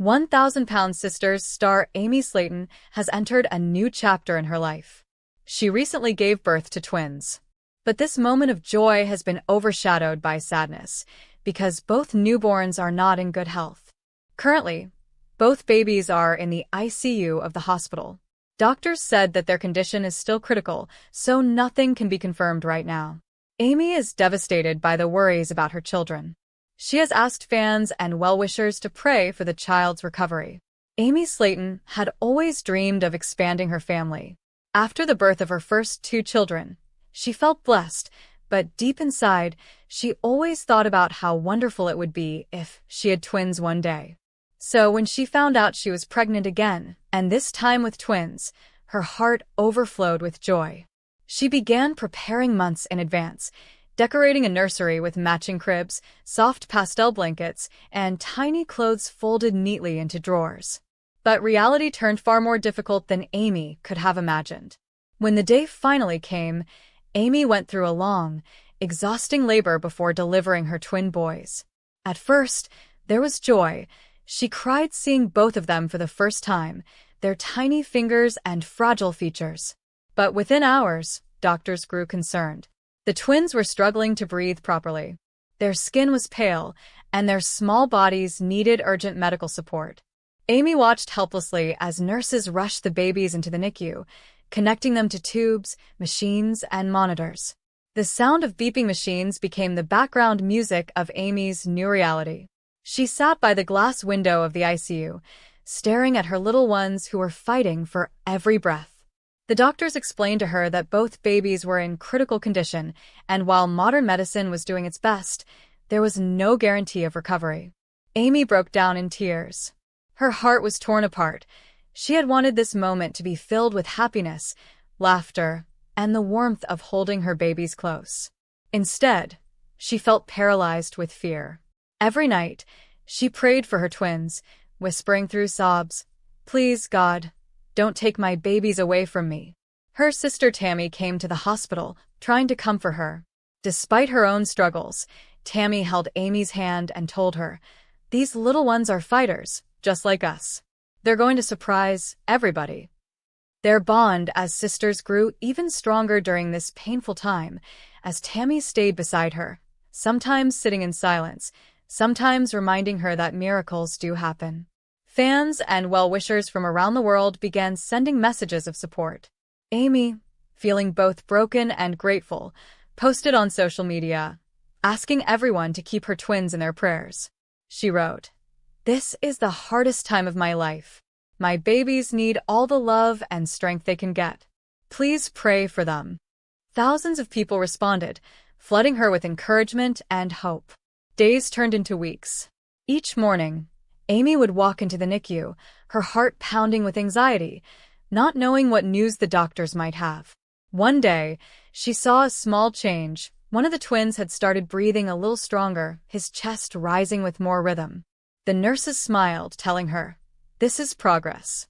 1,000-Pound Sisters star Amy Slaton has entered a new chapter in her life. She recently gave birth to twins. But this moment of joy has been overshadowed by sadness, because both newborns are not in good health. Currently, both babies are in the ICU of the hospital. Doctors said that their condition is still critical, so nothing can be confirmed right now. Amy is devastated by the worries about her children. She has asked fans and well-wishers to pray for the child's recovery. Amy Slaton had always dreamed of expanding her family. After the birth of her first two children, she felt blessed, but deep inside, she always thought about how wonderful it would be if she had twins one day. So when she found out she was pregnant again, and this time with twins, her heart overflowed with joy. She began preparing months in advance, decorating a nursery with matching cribs, soft pastel blankets, and tiny clothes folded neatly into drawers. But reality turned far more difficult than Amy could have imagined. When the day finally came, Amy went through a long, exhausting labor before delivering her twin boys. At first, there was joy. She cried seeing both of them for the first time, their tiny fingers and fragile features. But within hours, doctors grew concerned. The twins were struggling to breathe properly. Their skin was pale, and their small bodies needed urgent medical support. Amy watched helplessly as nurses rushed the babies into the NICU, connecting them to tubes, machines, and monitors. The sound of beeping machines became the background music of Amy's new reality. She sat by the glass window of the ICU, staring at her little ones who were fighting for every breath. The doctors explained to her that both babies were in critical condition, and while modern medicine was doing its best, there was no guarantee of recovery. Amy broke down in tears. Her heart was torn apart. She had wanted this moment to be filled with happiness, laughter, and the warmth of holding her babies close. Instead, she felt paralyzed with fear. Every night, she prayed for her twins, whispering through sobs, "Please, God, don't take my babies away from me." Her sister Tammy came to the hospital, trying to comfort her. Despite her own struggles, Tammy held Amy's hand and told her, "These little ones are fighters, just like us. They're going to surprise everybody." Their bond as sisters grew even stronger during this painful time, as Tammy stayed beside her, sometimes sitting in silence, sometimes reminding her that miracles do happen. Fans and well-wishers from around the world began sending messages of support. Amy, feeling both broken and grateful, posted on social media, asking everyone to keep her twins in their prayers. She wrote, "This is the hardest time of my life. My babies need all the love and strength they can get. Please pray for them." Thousands of people responded, flooding her with encouragement and hope. Days turned into weeks. Each morning, Amy would walk into the NICU, her heart pounding with anxiety, not knowing what news the doctors might have. One day, she saw a small change. One of the twins had started breathing a little stronger, his chest rising with more rhythm. The nurses smiled, telling her, "This is progress."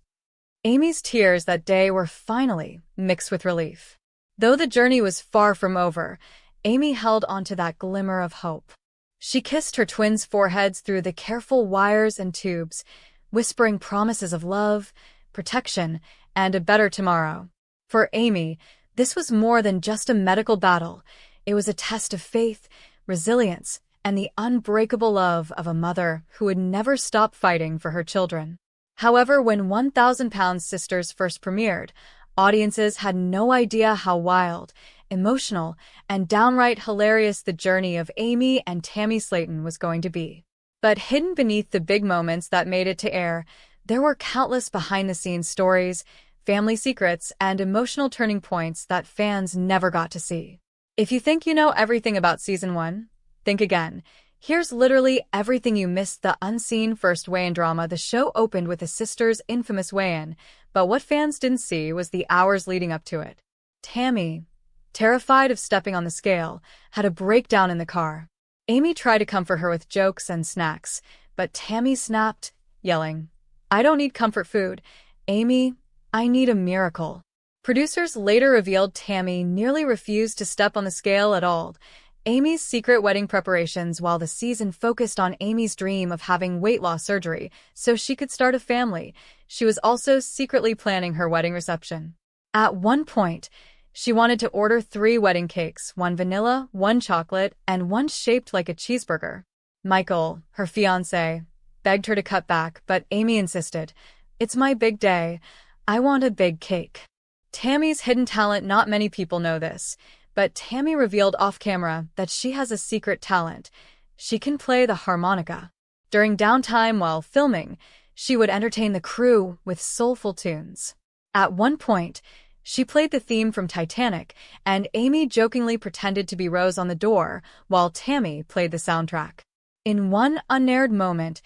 Amy's tears that day were finally mixed with relief. Though the journey was far from over, Amy held onto that glimmer of hope. She kissed her twins' foreheads through the careful wires and tubes, whispering promises of love, protection, and a better tomorrow. For Amy, this was more than just a medical battle. It was a test of faith, resilience, and the unbreakable love of a mother who would never stop fighting for her children. However, when 1,000-Pound Sisters first premiered, audiences had no idea how wild, emotional, and downright hilarious the journey of Amy and Tammy Slaton was going to be. But hidden beneath the big moments that made it to air, there were countless behind-the-scenes stories, family secrets, and emotional turning points that fans never got to see. If you think you know everything about Season 1, think again. Here's literally everything you missed: the unseen first weigh-in drama. The show opened with the sisters' infamous weigh-in, but what fans didn't see was the hours leading up to it. Tammy, terrified of stepping on the scale, had a breakdown in the car. Amy tried to comfort her with jokes and snacks, but Tammy snapped, yelling, "I don't need comfort food. Amy, I need a miracle." Producers later revealed Tammy nearly refused to step on the scale at all. Amy's secret wedding preparations. While the season focused on Amy's dream of having weight loss surgery so she could start a family, she was also secretly planning her wedding reception. At one point, she wanted to order 3 wedding cakes, 1 vanilla, 1 chocolate, and 1 shaped like a cheeseburger. Michael, her fiancé, begged her to cut back, but Amy insisted, "It's my big day. I want a big cake." Tammy's hidden talent. Not many people know this, but Tammy revealed off-camera that she has a secret talent. She can play the harmonica. During downtime while filming, she would entertain the crew with soulful tunes. At one point, she played the theme from Titanic, and Amy jokingly pretended to be Rose on the door while Tammy played the soundtrack. In one unaired moment,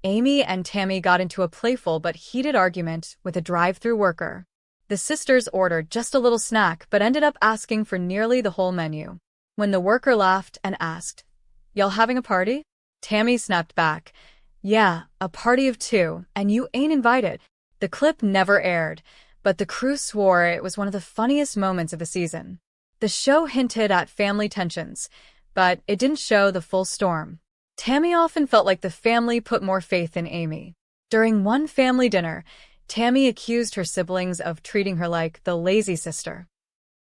Amy and Tammy got into a playful but heated argument with a drive-thru worker. The sisters ordered just a little snack but ended up asking for nearly the whole menu. When the worker laughed and asked, "Y'all having a party?" Tammy snapped back, "Yeah, a party of 2, and you ain't invited." The clip never aired, but the crew swore it was one of the funniest moments of the season. The show hinted at family tensions, but it didn't show the full storm. Tammy often felt like the family put more faith in Amy. During one family dinner, Tammy accused her siblings of treating her like the lazy sister.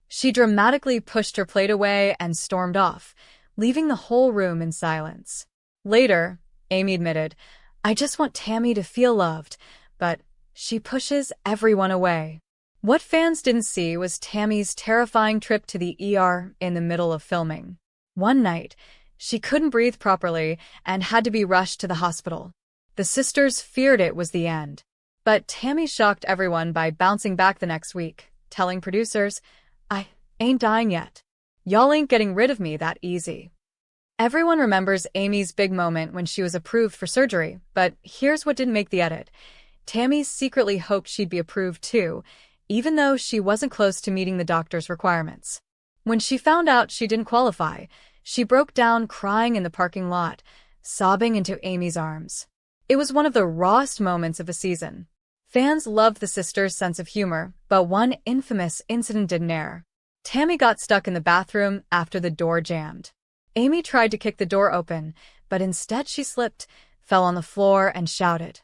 She dramatically pushed her plate away and stormed off, leaving the whole room in silence. Later, Amy admitted, "I just want Tammy to feel loved, but she pushes everyone away." What fans didn't see was Tammy's terrifying trip to the ER in the middle of filming. One night, she couldn't breathe properly and had to be rushed to the hospital. The sisters feared it was the end. But Tammy shocked everyone by bouncing back the next week, telling producers, "I ain't dying yet. Y'all ain't getting rid of me that easy." Everyone remembers Amy's big moment when she was approved for surgery, but here's what didn't make the edit. Tammy secretly hoped she'd be approved too, even though she wasn't close to meeting the doctor's requirements. When she found out she didn't qualify, she broke down crying in the parking lot, sobbing into Amy's arms. It was one of the rawest moments of the season. Fans loved the sisters' sense of humor, but one infamous incident didn't air. Tammy got stuck in the bathroom after the door jammed. Amy tried to kick the door open, but instead she slipped, fell on the floor, and shouted,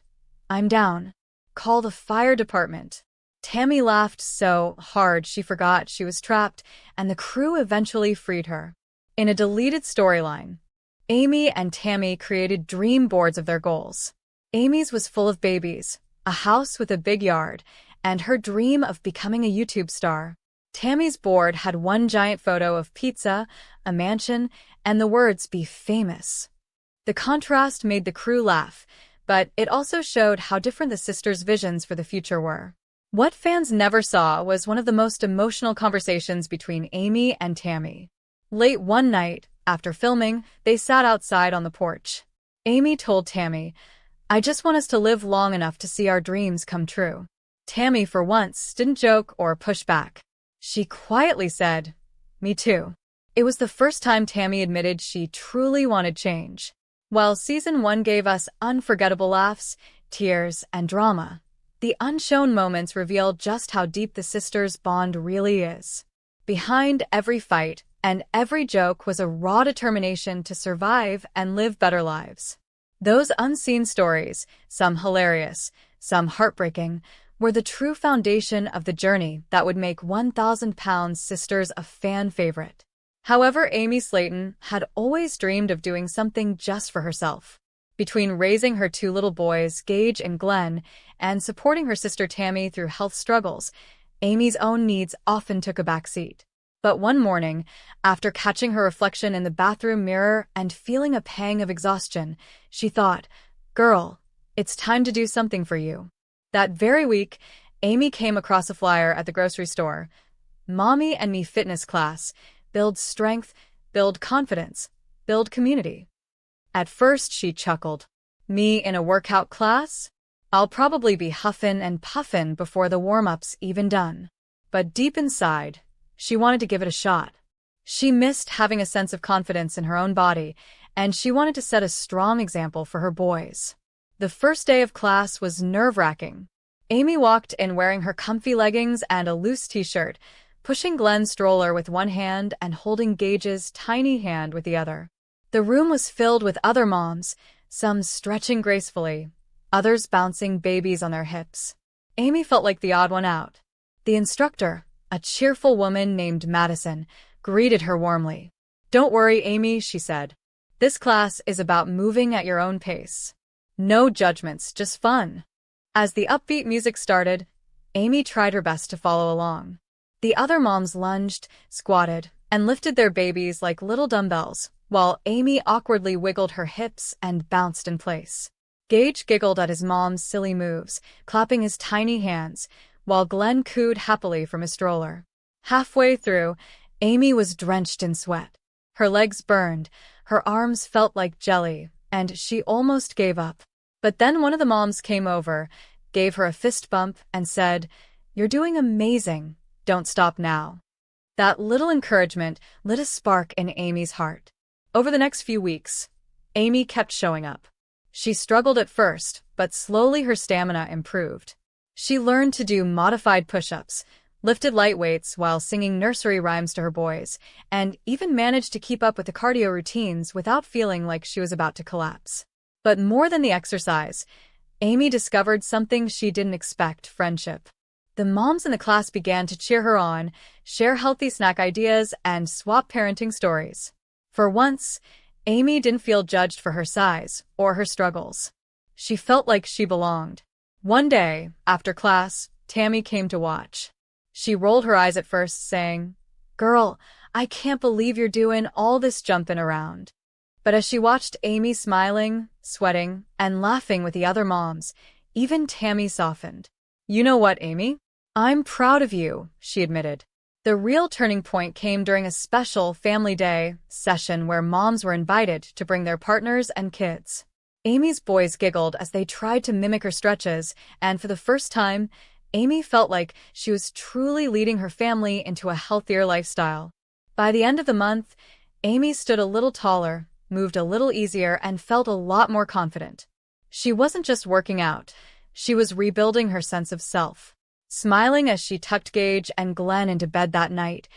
"I'm down. Call the fire department." Tammy laughed so hard she forgot she was trapped, and the crew eventually freed her. In a deleted storyline, Amy and Tammy created dream boards of their goals. Amy's was full of babies, a house with a big yard, and her dream of becoming a YouTube star. Tammy's board had one giant photo of pizza, a mansion, and the words "Be famous." The contrast made the crew laugh, but it also showed how different the sisters' visions for the future were. What fans never saw was one of the most emotional conversations between Amy and Tammy. Late one night, after filming, they sat outside on the porch. Amy told Tammy, "I just want us to live long enough to see our dreams come true." Tammy, for once, didn't joke or push back. She quietly said, "Me too." It was the first time Tammy admitted she truly wanted change. While Season 1 gave us unforgettable laughs, tears, and drama, the unshown moments revealed just how deep the sisters' bond really is. Behind every fight and every joke was a raw determination to survive and live better lives. Those unseen stories, some hilarious, some heartbreaking, were the true foundation of the journey that would make 1,000 Pounds Sisters a fan favorite. However, Amy Slaton had always dreamed of doing something just for herself. Between raising her 2 little boys, Gage and Glenn, and supporting her sister Tammy through health struggles, Amy's own needs often took a backseat. But one morning, after catching her reflection in the bathroom mirror and feeling a pang of exhaustion, she thought, "Girl, it's time to do something for you." That very week, Amy came across a flyer at the grocery store. "Mommy and Me Fitness Class. Build strength, build confidence, build community." At first, she chuckled. "Me in a workout class? I'll probably be huffin' and puffin' before the warm-up's even done." But deep inside, she wanted to give it a shot. She missed having a sense of confidence in her own body, and she wanted to set a strong example for her boys. The first day of class was nerve-wracking. Amy walked in wearing her comfy leggings and a loose t-shirt, pushing Glenn's stroller with one hand and holding Gage's tiny hand with the other. The room was filled with other moms, some stretching gracefully, others bouncing babies on their hips. Amy felt like the odd one out. The instructor, a cheerful woman named Madison, greeted her warmly. "Don't worry, Amy," she said. "This class is about moving at your own pace. No judgments, just fun." As the upbeat music started, Amy tried her best to follow along. The other moms lunged, squatted, and lifted their babies like little dumbbells, while Amy awkwardly wiggled her hips and bounced in place. Gage giggled at his mom's silly moves, clapping his tiny hands, while Glenn cooed happily from his stroller. Halfway through, Amy was drenched in sweat. Her legs burned, her arms felt like jelly, and she almost gave up. But then one of the moms came over, gave her a fist bump, and said, "You're doing amazing. Don't stop now." That little encouragement lit a spark in Amy's heart. Over the next few weeks, Amy kept showing up. She struggled at first, but slowly her stamina improved. She learned to do modified push-ups, lifted light weights while singing nursery rhymes to her boys, and even managed to keep up with the cardio routines without feeling like she was about to collapse. But more than the exercise, Amy discovered something she didn't expect: friendship. The moms in the class began to cheer her on, share healthy snack ideas, and swap parenting stories. For once, Amy didn't feel judged for her size or her struggles. She felt like she belonged. One day, after class, Tammy came to watch. She rolled her eyes at first, saying, "Girl, I can't believe you're doing all this jumping around." But as she watched Amy smiling, sweating, and laughing with the other moms, even Tammy softened. "You know what, Amy? I'm proud of you," she admitted. The real turning point came during a special family day session where moms were invited to bring their partners and kids. Amy's boys giggled as they tried to mimic her stretches, and for the first time, Amy felt like she was truly leading her family into a healthier lifestyle. By the end of the month, Amy stood a little taller, moved a little easier, and felt a lot more confident. She wasn't just working out, she was rebuilding her sense of self. Smiling as she tucked Gage and Glenn into bed that night,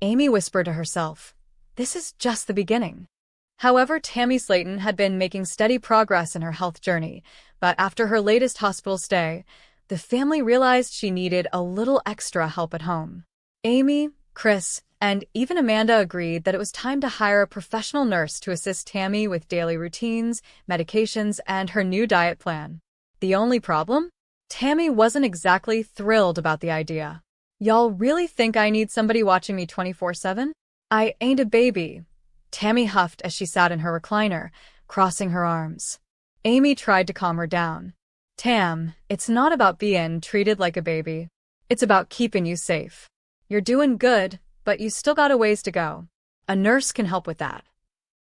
Amy whispered to herself, "This is just the beginning." However, Tammy Slaton had been making steady progress in her health journey, but after her latest hospital stay, the family realized she needed a little extra help at home. Amy, Chris, and even Amanda agreed that it was time to hire a professional nurse to assist Tammy with daily routines, medications, and her new diet plan. The only problem? Tammy wasn't exactly thrilled about the idea. "Y'all really think I need somebody watching me 24/7? I ain't a baby," Tammy huffed as she sat in her recliner, crossing her arms. Amy tried to calm her down. "Tam, it's not about being treated like a baby. It's about keeping you safe. You're doing good, but you still got a ways to go. A nurse can help with that."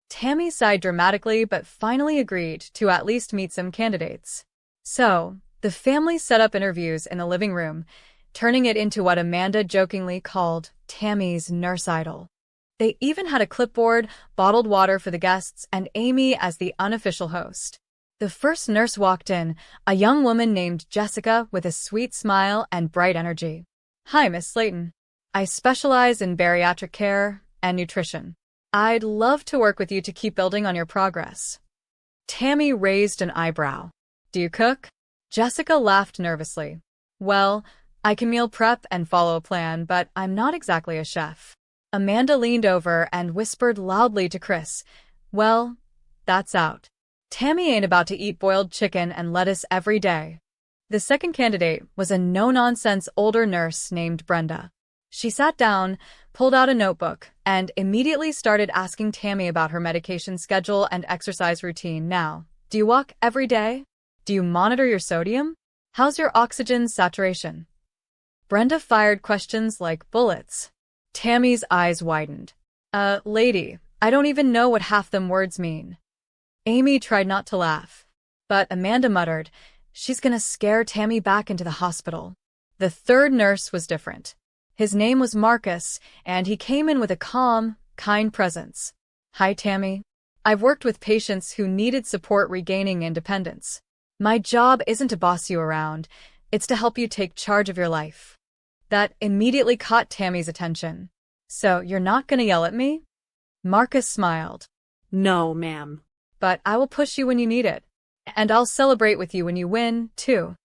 Tammy sighed dramatically but finally agreed to at least meet some candidates. So, the family set up interviews in the living room, turning it into what Amanda jokingly called Tammy's nurse idol. They even had a clipboard, bottled water for the guests, and Amy as the unofficial host. The first nurse walked in, a young woman named Jessica with a sweet smile and bright energy. "Hi, Miss Slayton. I specialize in bariatric care and nutrition. I'd love to work with you to keep building on your progress." Tammy raised an eyebrow. "Do you cook?" Jessica laughed nervously. "Well, I can meal prep and follow a plan, but I'm not exactly a chef." Amanda leaned over and whispered loudly to Chris, "Well, that's out. Tammy ain't about to eat boiled chicken and lettuce every day." The second candidate was a no-nonsense older nurse named Brenda. She sat down, pulled out a notebook, and immediately started asking Tammy about her medication schedule and exercise routine. "Now, do you walk every day? Do you monitor your sodium? How's your oxygen saturation?" Brenda fired questions like bullets. Tammy's eyes widened. Lady, I don't even know what half them words mean." Amy tried not to laugh, but Amanda muttered, "She's gonna scare Tammy back into the hospital." The third nurse was different. His name was Marcus, and he came in with a calm, kind presence. "Hi, Tammy. I've worked with patients who needed support regaining independence. My job isn't to boss you around, it's to help you take charge of your life." That immediately caught Tammy's attention. So, you're not gonna yell at me? Marcus smiled. No, ma'am. But I will push you when you need it. And I'll celebrate with you when you win, too.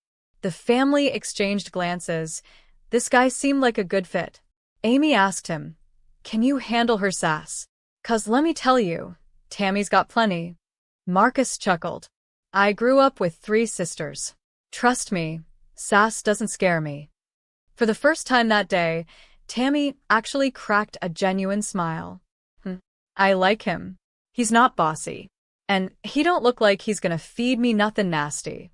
The family exchanged glances. This guy seemed like a good fit. Amy asked him, "Can you handle her sass? 'Cause let me tell you, Tammy's got plenty." Marcus chuckled. "I grew up with 3 sisters. Trust me, sass doesn't scare me." For the first time that day, Tammy actually cracked a genuine smile. I like him. He's not bossy. And he don't look like he's gonna feed me nothing nasty.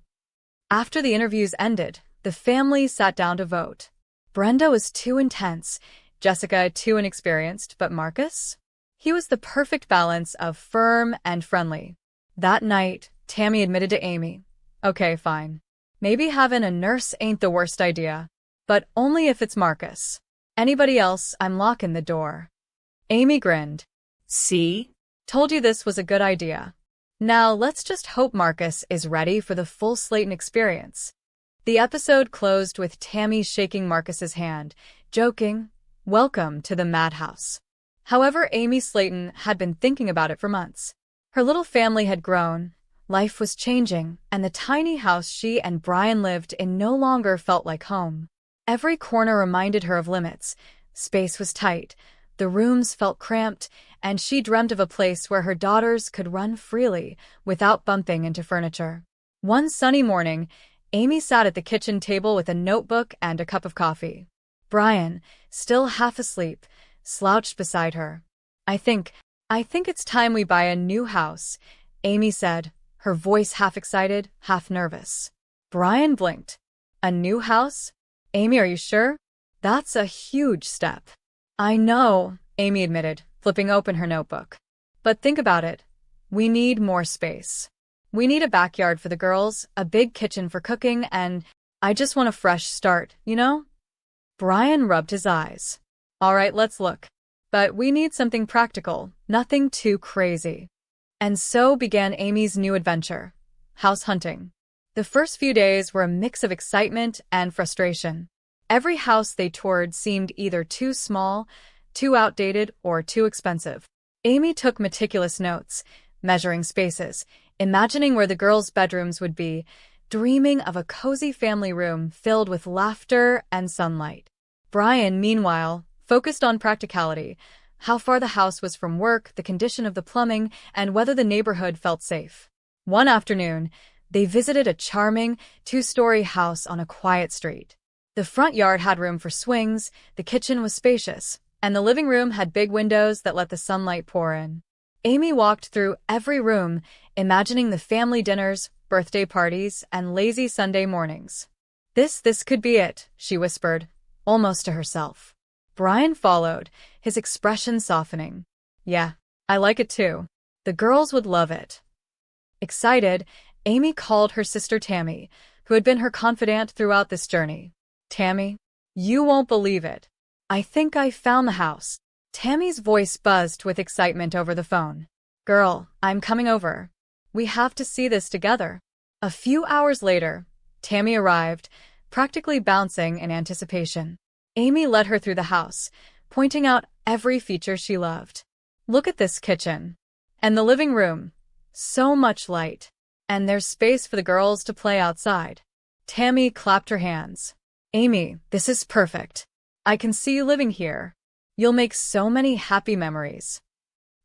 After the interviews ended, the family sat down to vote. Brenda was too intense, Jessica too inexperienced, but Marcus? He was the perfect balance of firm and friendly. That night, Tammy admitted to Amy, "Okay, fine. Maybe having a nurse ain't the worst idea, but only if it's Marcus. Anybody else, I'm locking the door." Amy grinned. See? Told you this was a good idea. Now let's just hope Marcus is ready for the full Slayton experience. The episode closed with Tammy shaking Marcus's hand, joking, "Welcome to the madhouse." However, Amy Slayton had been thinking about it for months. Her little family had grown, life was changing, and the tiny house she and Brian lived in no longer felt like home. Every corner reminded her of limits. Space was tight, the rooms felt cramped, and she dreamt of a place where her daughters could run freely without bumping into furniture. One sunny morning, Amy sat at the kitchen table with a notebook and a cup of coffee. Brian, still half asleep, slouched beside her. I think it's time we buy a new house," Amy said, her voice half excited, half nervous. Brian blinked. "A new house? Amy, are you sure? That's a huge step." "I know," Amy admitted, flipping open her notebook. "But think about it. We need more space. We need a backyard for the girls, a big kitchen for cooking, and I just want a fresh start, you know?" Brian rubbed his eyes. "All right, let's look. But we need something practical, nothing too crazy." And so began Amy's new adventure, house hunting. The first few days were a mix of excitement and frustration. Every house they toured seemed either too small, too outdated, or too expensive. Amy took meticulous notes, measuring spaces, imagining where the girls' bedrooms would be, dreaming of a cozy family room filled with laughter and sunlight. Brian, meanwhile, focused on practicality, how far the house was from work, the condition of the plumbing, and whether the neighborhood felt safe. One afternoon, they visited a charming, 2-story house on a quiet street. The front yard had room for swings, the kitchen was spacious, and the living room had big windows that let the sunlight pour in. Amy walked through every room, imagining the family dinners, birthday parties, and lazy Sunday mornings. This could be it," she whispered, almost to herself. Brian followed, his expression softening. "Yeah, I like it too. The girls would love it." Excited, Amy called her sister Tammy, who had been her confidant throughout this journey. "Tammy, you won't believe it. I think I found the house." Tammy's voice buzzed with excitement over the phone. "Girl, I'm coming over. We have to see this together." A few hours later, Tammy arrived, practically bouncing in anticipation. Amy led her through the house, pointing out every feature she loved. "Look at this kitchen. And the living room. So much light. And there's space for the girls to play outside." Tammy clapped her hands. "Amy, this is perfect. I can see you living here. You'll make so many happy memories."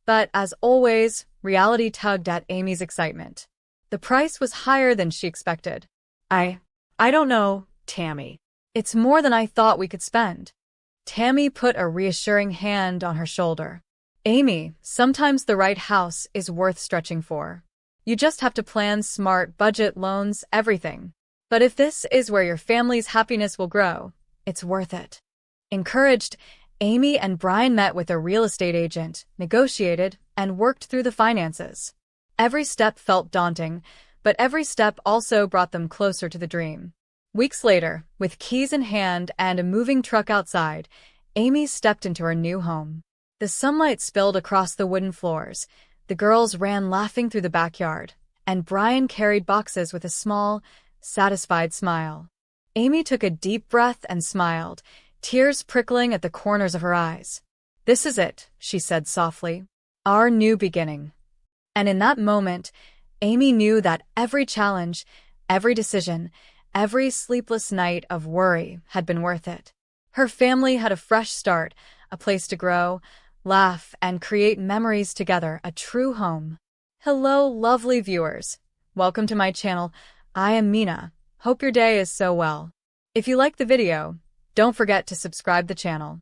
But as always, reality tugged at Amy's excitement. The price was higher than she expected. I don't know, Tammy. It's more than I thought we could spend." Tammy put a reassuring hand on her shoulder. "Amy, sometimes the right house is worth stretching for. You just have to plan smart, budget, loans, everything. But if this is where your family's happiness will grow, it's worth it." Encouraged, Amy and Brian met with a real estate agent, negotiated, and worked through the finances. Every step felt daunting, but every step also brought them closer to the dream. Weeks later, with keys in hand and a moving truck outside, Amy stepped into her new home. The sunlight spilled across the wooden floors, the girls ran laughing through the backyard, and Brian carried boxes with a small, satisfied smile. Amy took a deep breath and smiled, tears prickling at the corners of her eyes. "This is it," she said softly. "Our new beginning." And in that moment, Amy knew that every challenge, every decision, every sleepless night of worry had been worth it. Her family had a fresh start, a place to grow, laugh, and create memories together, a true home. Hello, lovely viewers. Welcome to my channel. I am Mina. Hope your day is so well. If you like the video, don't forget to subscribe the channel.